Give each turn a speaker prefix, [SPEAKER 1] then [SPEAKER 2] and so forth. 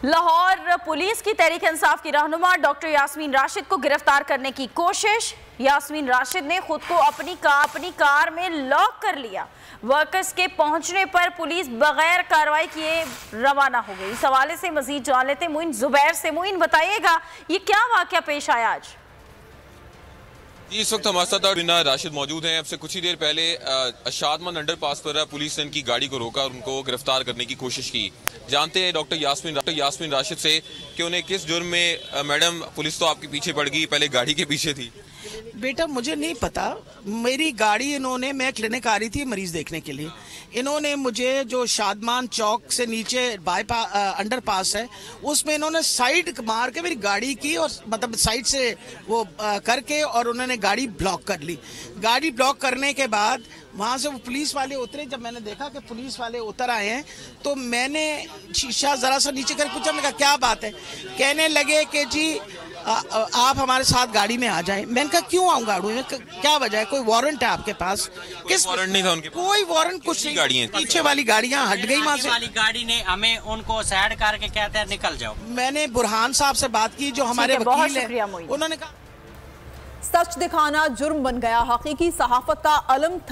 [SPEAKER 1] Lahore police की तहरीक इंसाफ की रहनुमा डॉक्टर यास्मीन राशिद को गिरफ्तार करने की कोशिश। यास्मीन राशिद ने खुद को अपनी कार में लॉक कर लिया। वर्कर्स के पहुंचने पर पुलिस बगैर कार्रवाई किए रवाना हो गई। इस हवाले से मजीद जान लेते मोइन जुबैर से। मोइन, बताइएगा ये क्या वाकया पेश आया आज?
[SPEAKER 2] इस वक्त हमारे साथ बिना राशिद मौजूद हैं। अब से कुछ ही देर पहले शादमन अंडरपास पर पुलिस ने इनकी गाड़ी को रोका और उनको गिरफ्तार करने की कोशिश की। जानते हैं डॉक्टर यास्मीन राशिद से कि उन्हें किस जुर्म में। मैडम, पुलिस तो आपके पीछे पड़ गई, पहले गाड़ी के पीछे थी।
[SPEAKER 3] बेटा, मुझे नहीं पता। मेरी गाड़ी इन्होंने, मैं क्लिनिक आ रही थी मरीज देखने के लिए, इन्होंने मुझे जो शादमान चौक से नीचे अंडरपास है उसमें इन्होंने साइड मार के मेरी गाड़ी की और मतलब साइड से वो करके और उन्होंने गाड़ी ब्लॉक कर ली। गाड़ी ब्लॉक करने के बाद वहाँ से वो पुलिस वाले उतरे। जब मैंने देखा कि पुलिस वाले उतर आए हैं तो मैंने शीशा ज़रा सा नीचे कर पूछा, मैंने कहा क्या बात है? कहने लगे कि जी आप हमारे साथ गाड़ी में आ जाएं। मैंने कहा क्यों आऊँ गाड़ी में, क्या वजह है? कोई वारंट है आपके पास?
[SPEAKER 2] किस वारंट नहीं था उनके?
[SPEAKER 3] कोई वारंट कुछ नहीं।
[SPEAKER 2] गाड़ियाँ
[SPEAKER 3] पीछे वाली गाड़ियाँ हट गई वहाँ से।
[SPEAKER 4] वाली गाड़ी ने हमें उनको साइड करके कहते हैं निकल जाओ।
[SPEAKER 3] मैंने बुरहान साहब से बात की जो हमारे वकील हैं, उन्होंने कहा
[SPEAKER 5] सच दिखाना जुर्म बन गया। हकीकी सहाफत का अलम